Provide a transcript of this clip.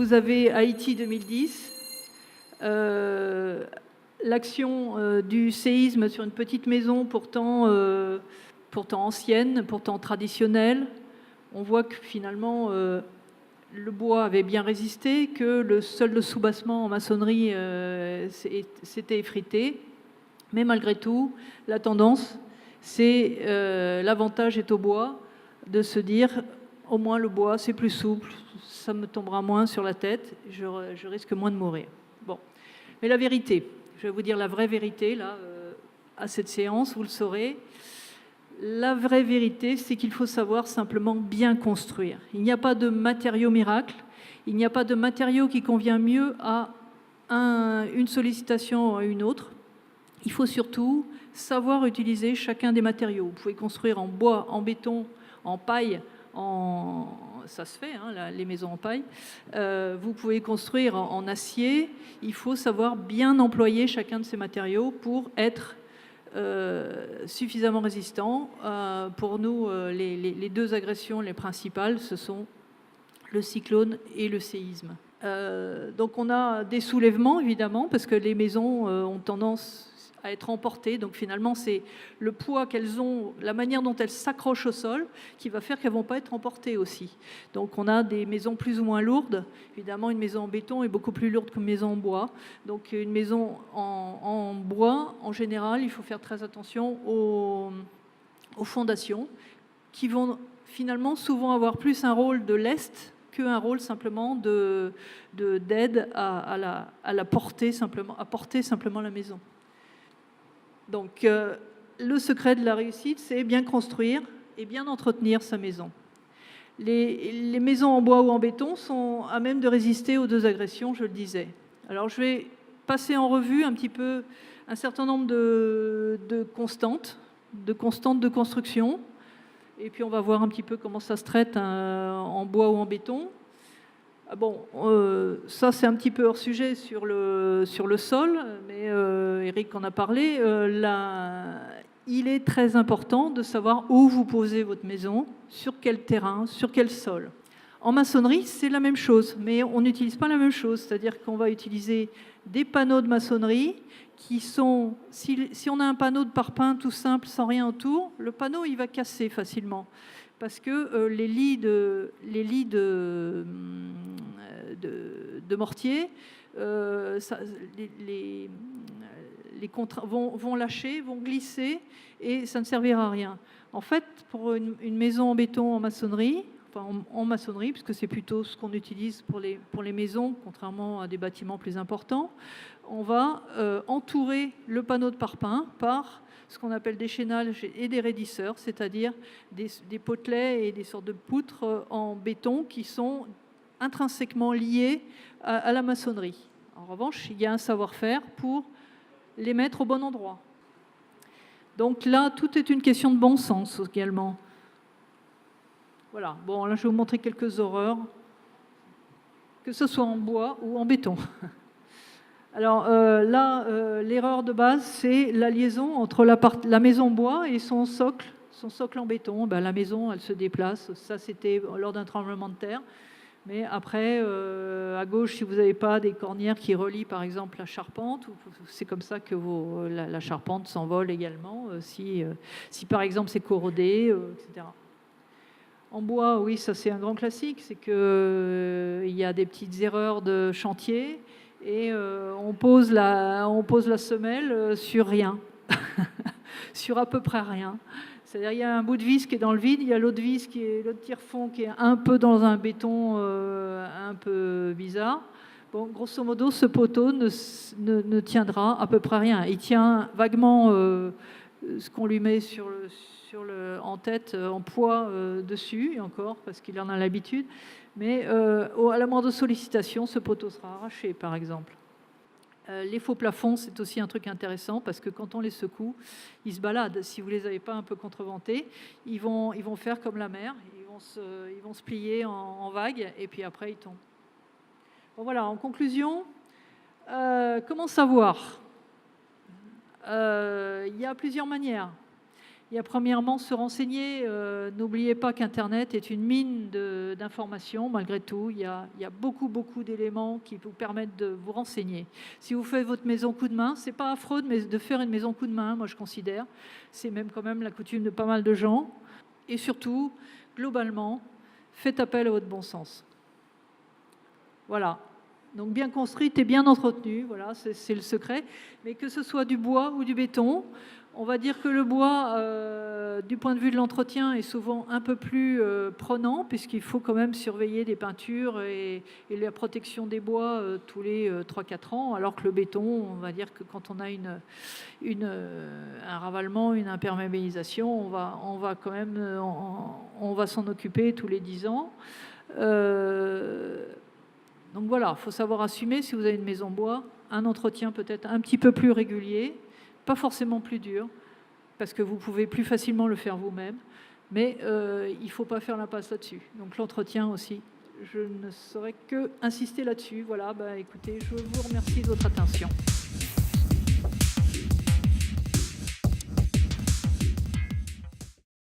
vous avez Haïti 2010, l'action du séisme sur une petite maison pourtant ancienne, pourtant traditionnelle. On voit que finalement le bois avait bien résisté, que le soubassement en maçonnerie s'était effrité. Mais malgré tout, la tendance, c'est l'avantage est au bois, de se dire au moins le bois, c'est plus souple, ça me tombera moins sur la tête, je risque moins de mourir. Bon. Mais la vérité, je vais vous dire la vraie vérité, là, à cette séance, vous le saurez. La vraie vérité, c'est qu'il faut savoir simplement bien construire. Il n'y a pas de matériau miracle, il n'y a pas de matériau qui convient mieux à une sollicitation ou à une autre. Il faut surtout savoir utiliser chacun des matériaux. Vous pouvez construire en bois, en béton, en paille, ça se fait, hein, les maisons en paille. Vous pouvez construire en acier. Il faut savoir bien employer chacun de ces matériaux pour être suffisamment résistant. Pour nous, les deux agressions les principales, ce sont le cyclone et le séisme. Donc on a des soulèvements, évidemment, parce que les maisons ont tendance à être emportées. Donc finalement, c'est le poids qu'elles ont, la manière dont elles s'accrochent au sol, qui va faire qu'elles ne vont pas être emportées aussi. Donc on a des maisons plus ou moins lourdes. Évidemment, une maison en béton est beaucoup plus lourde qu'une maison en bois. Donc une maison en bois, en général, il faut faire très attention aux fondations, qui vont finalement souvent avoir plus un rôle de lest qu'un rôle simplement d'aide à la porter simplement, à porter simplement la maison. Donc, le secret de la réussite, c'est bien construire et bien entretenir sa maison. Les maisons en bois ou en béton sont à même de résister aux deux agressions, je le disais. Alors, je vais passer en revue un petit peu un certain nombre de constantes de construction. Et puis, on va voir un petit peu comment ça se traite en bois ou en béton. Bon, ça c'est un petit peu hors sujet sur le sol, mais Eric en a parlé. Il est très important de savoir où vous posez votre maison, sur quel terrain, sur quel sol. En maçonnerie, c'est la même chose, mais on n'utilise pas la même chose. C'est-à-dire qu'on va utiliser des panneaux de maçonnerie qui sont... Si on a un panneau de parpaing tout simple, sans rien autour, le panneau, il va casser facilement. Parce que les lits de mortier vont lâcher, vont glisser et ça ne servira à rien. En fait, pour une maison en béton en maçonnerie, en maçonnerie, puisque c'est plutôt ce qu'on utilise pour les maisons, contrairement à des bâtiments plus importants, on va entourer le panneau de parpaing par ce qu'on appelle des chaînages et des raidisseurs, c'est-à-dire des potelets et des sortes de poutres en béton qui sont intrinsèquement liés à la maçonnerie. En revanche, il y a un savoir-faire pour les mettre au bon endroit. Donc là, tout est une question de bon sens également. Voilà, bon, là je vais vous montrer quelques horreurs, que ce soit en bois ou en béton. Alors là, l'erreur de base, c'est la liaison entre la maison en bois et son socle en béton. Ben, la maison, elle se déplace. Ça, c'était lors d'un tremblement de terre. Mais après, à gauche, si vous n'avez pas des cornières qui relient, par exemple, la charpente, c'est comme ça que la charpente s'envole également, si par exemple, c'est corrodé, etc. En bois, oui, ça c'est un grand classique, c'est qu'il y a des petites erreurs de chantier et on pose la semelle sur rien, sur à peu près rien. C'est-à-dire il y a un bout de vis qui est dans le vide, il y a l'autre vis l'autre tire-fond qui est un peu dans un béton un peu bizarre. Bon, grosso modo, ce poteau ne tiendra à peu près rien. Il tient vaguement ce qu'on lui met en tête, en poids dessus, et encore, parce qu'il en a l'habitude. Mais à la moindre sollicitation, ce poteau sera arraché, par exemple. Les faux plafonds, c'est aussi un truc intéressant, parce que quand on les secoue, ils se baladent. Si vous ne les avez pas un peu contreventés, ils vont faire comme la mer, ils vont se plier en vagues, et puis après, ils tombent. Bon, voilà, en conclusion, comment savoir ? Il y a plusieurs manières. Il y a premièrement se renseigner. N'oubliez pas qu'Internet est une mine d'informations. Malgré tout, il y a beaucoup, beaucoup d'éléments qui vous permettent de vous renseigner. Si vous faites votre maison coup de main, c'est pas affreux de faire une maison coup de main, moi je considère. C'est même quand même la coutume de pas mal de gens. Et surtout, globalement, faites appel à votre bon sens. Voilà. Donc bien construite et bien entretenue, voilà, c'est le secret. Mais que ce soit du bois ou du béton, on va dire que le bois, du point de vue de l'entretien, est souvent un peu plus prenant, puisqu'il faut quand même surveiller les peintures et la protection des bois tous les 3-4 ans, alors que le béton, on va dire que quand on a un ravalement, une imperméabilisation, on va quand même on va s'en occuper tous les 10 ans. Donc voilà, il faut savoir assumer, si vous avez une maison bois, un entretien peut-être un petit peu plus régulier, pas forcément plus dur, parce que vous pouvez plus facilement le faire vous-même, mais il ne faut pas faire l'impasse là-dessus. Donc l'entretien aussi, je ne saurais que insister là-dessus. Voilà, écoutez, je vous remercie de votre attention.